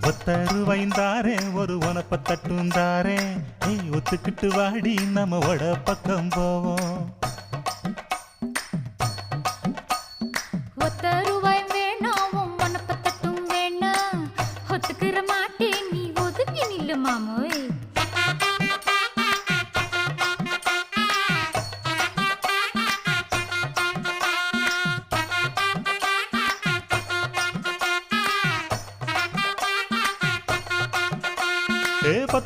ஒத்த ரூபாய்ந்தாரே ஒரு உனப்ப தட்டுந்தாரே ஏய் ஒத்துக்கிட்டு வாடி நம்ம வட பக்கம் போவோம் ஒத்த ரூபாய் வேணாம் உனப்ப தட்டும் வேணாம் ஒத்துக்கிற மாட்டேன் நீ ஒதுங்கி நில்லு மாமோய் ஏ